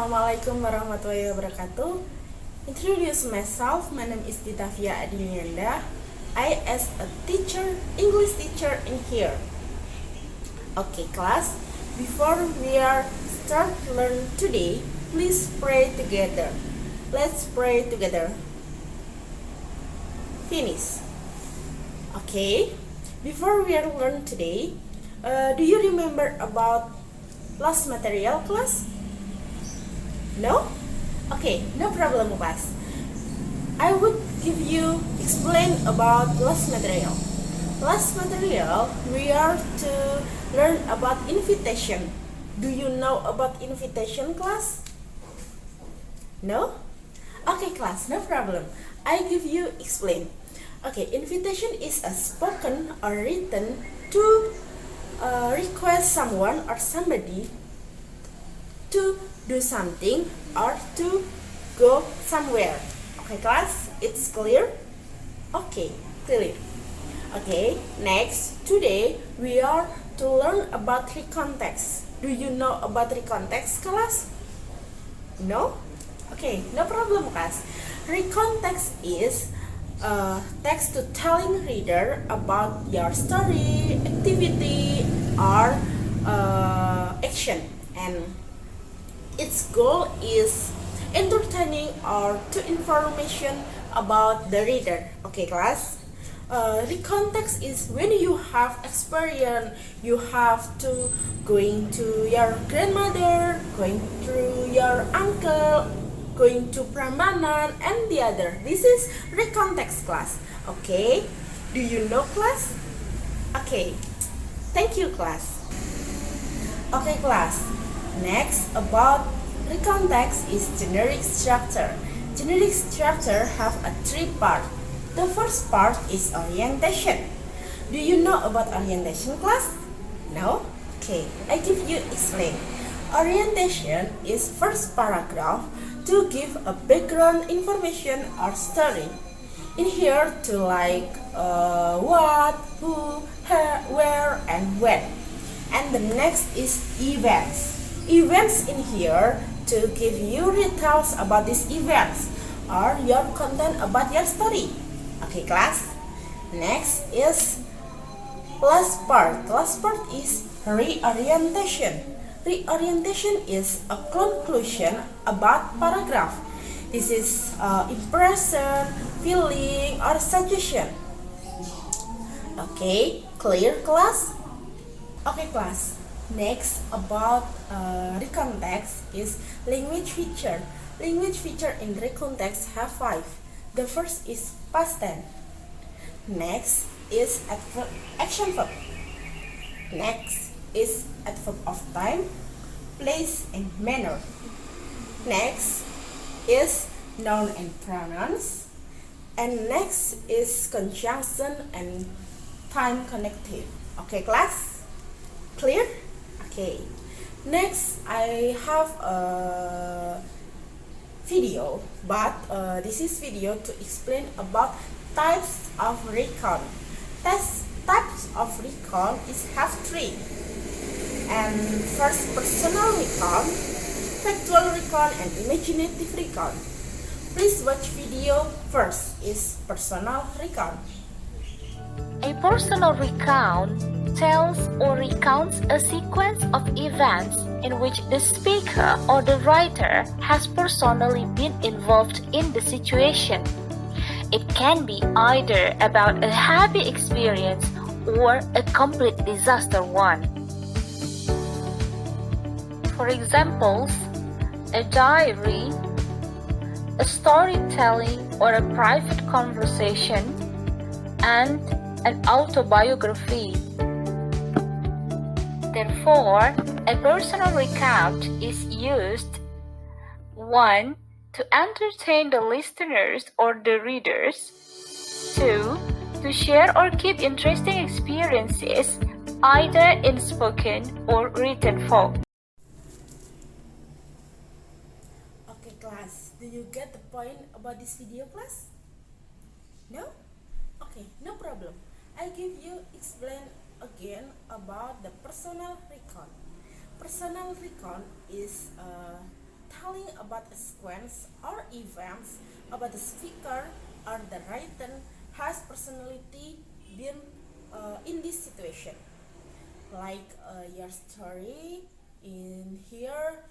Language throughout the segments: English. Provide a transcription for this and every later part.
Assalamualaikum warahmatullahi wabarakatuh. Introduce myself. My name is Ditafia Adiniannda. I as a teacher, English teacher in here. Okay, class. Before we are start learn today, please pray together. Let's pray together. Finish. Okay. Before we are learn today, do you remember about last material class? No? Okay, no problem class. I would give you explain about last material. Last material we are to learn about invitation. Do you know about invitation class? No? Okay class, no problem. I give you explain. Okay, invitation is a spoken or written to request someone or somebody to do something or to go somewhere. Okay class, it's clear? Okay, clear. Okay, next, today we are to learn about recontext. Do you know about recontext class? No? Okay, no problem class. Recontext is text to telling reader about your story, activity, or action, and its goal is entertaining or to information about the reader. Okay class. Recontext is when you have experience, you have to going to your grandmother, going to your uncle, going to Prambanan and the other. This is recontext class. Okay, do you know class? Okay, thank you class. Okay class, next about recontext is generic structure. Generic structure have a three part. The first part is orientation. Do you know about orientation class? No? Okay, I give you explain. Orientation is first paragraph to give a background information or story. In here to like what, who, where, and when. And the next is events. Events in here to give you details about these events or your content about your story. Okay class. Next is last part. Last part is reorientation. Reorientation is a conclusion about paragraph. This is impression, feeling, or suggestion. Okay, clear class? Okay class. Next about recontext is language feature. Language feature in recontext have 5. The first is past tense. Next is adverb, action verb. Next is adverb of time, place, and manner. Next is noun and pronouns. And next is conjunction and time connective. Okay class? Clear? Okay. Next I have a video, but this is video to explain about types of recount. Types of recount is have 3. And first, personal recount, factual recount, and imaginative recount. Please watch video first is personal recount. A personal recount tells or recounts a sequence of events in which the speaker or the writer has personally been involved in the situation. It can be either about a happy experience or a complete disaster one. For examples, a diary, a storytelling or a private conversation, and an autobiography. Therefore, a personal recount is used 1. To entertain the listeners or the readers, 2. To share or keep interesting experiences either in spoken or written form. Okay class, do you get the point about this video class? No? Okay, no problem. I give you explain again about the personal recount. Personal recount is telling about a sequence or events about the speaker or the writer has personality been in this situation. Like your story in here,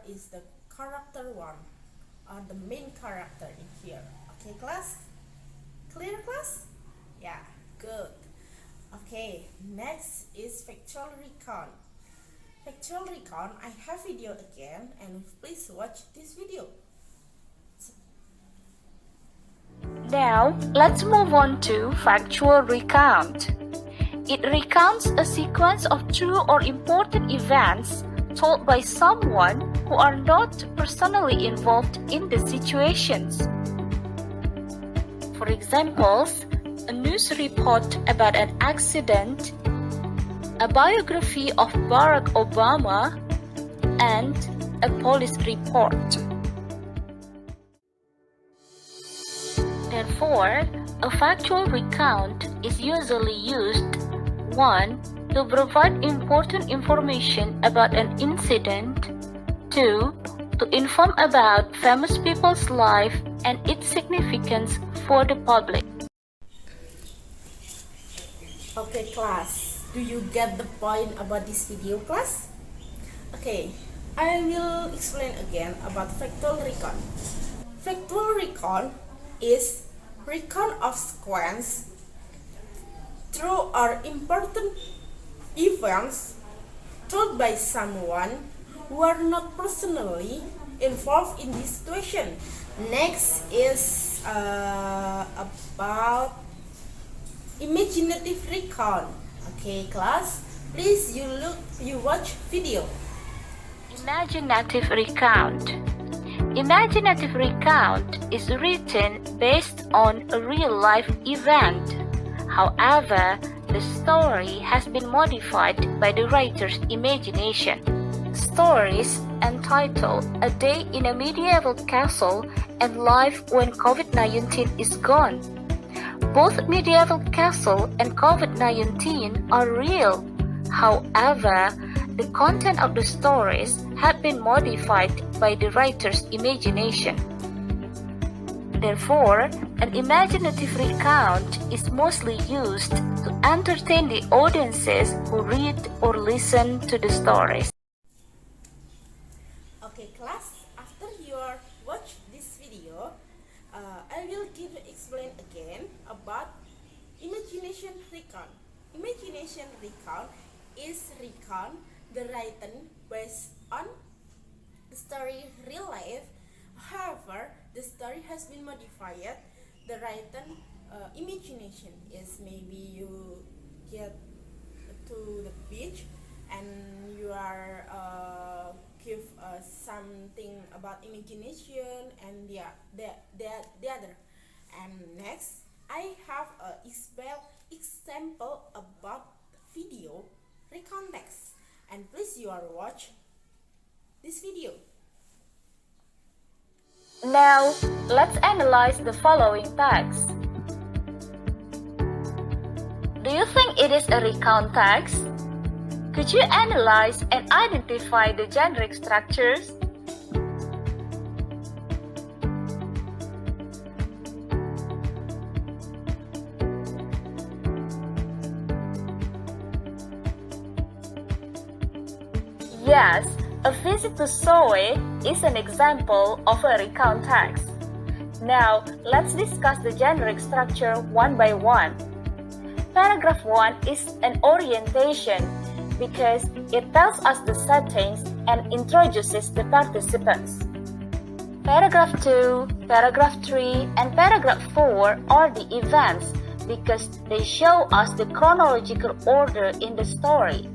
is the character one or the main character in here. Okay, class? Clear, class? Yeah, good. Okay, next is factual recount. Factual recount, I have video again, and please watch this video. Now, let's move on to factual recount. It recounts a sequence of true or important events told by someone who are not personally involved in the situations. For examples, a news report about an accident, a biography of Barack Obama, and a police report. Therefore, a factual recount is usually used 1. To provide important information about an incident. 2. To inform about famous people's life and its significance for the public. Okay, class, do you get the point about this video, class? Okay, I will explain again about factual recount. Factual recount is recount of sequence true or important events told by someone who are not personally involved in this situation. Next is about imaginative recount. Okay, class, please you watch video. Imaginative recount. Imaginative recount is written based on a real-life event. However, the story has been modified by the writer's imagination. Stories entitled A Day in a Medieval Castle and Life When COVID-19 is Gone. Both medieval castle and COVID-19 are real. However, the content of the stories have been modified by the writer's imagination. Therefore, an imaginative recount is mostly used to entertain the audiences who read or listen to the stories. Okay, class, after you watch this video, I will explain again about imagination recount. Imagination recount is recount the written based on the story real life. However, the story has been modified. The written imagination is maybe you get to the beach and you are give something about imagination and the other. And next, I have a example about video recount text. And please you are watch this video. Now, let's analyze the following text. Do you think it is a recount text? Could you analyze and identify the generic structures? Yes, a visit to Soe is an example of a recount text. Now, let's discuss the generic structure one by one. Paragraph 1 is an orientation because it tells us the settings and introduces the participants. Paragraph 2, paragraph 3, and paragraph 4 are the events because they show us the chronological order in the story.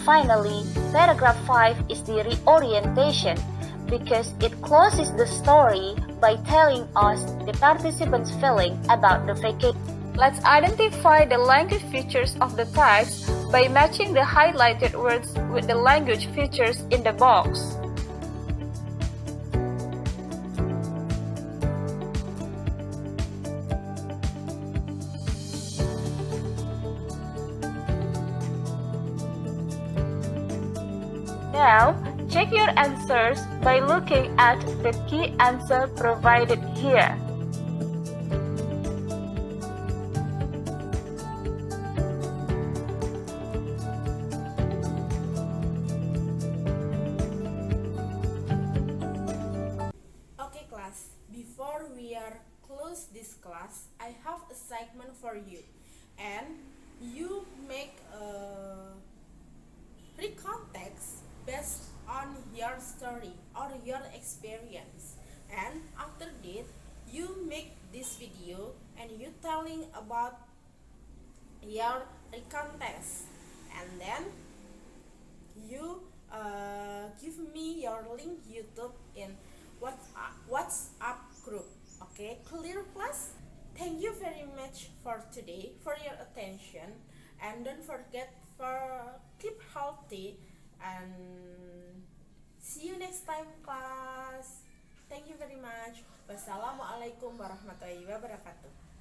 Finally, paragraph 5 is the reorientation because it closes the story by telling us the participants' feeling about the vacation. Let's identify the language features of the text by matching the highlighted words with the language features in the box. Now, Check your answers by looking at the key answer provided here. Okay class, before we are close this class, I have a segment for you, and you make a recount text based on your story or your experience, and after that you make this video and you telling about your recount text, and then you give me your link YouTube in WhatsApp group. Okay, clear class? Thank you very much for today for your attention, and don't forget for keep healthy, and see you next time class. Thank you very much. Wassalamualaikum warahmatullahi wabarakatuh.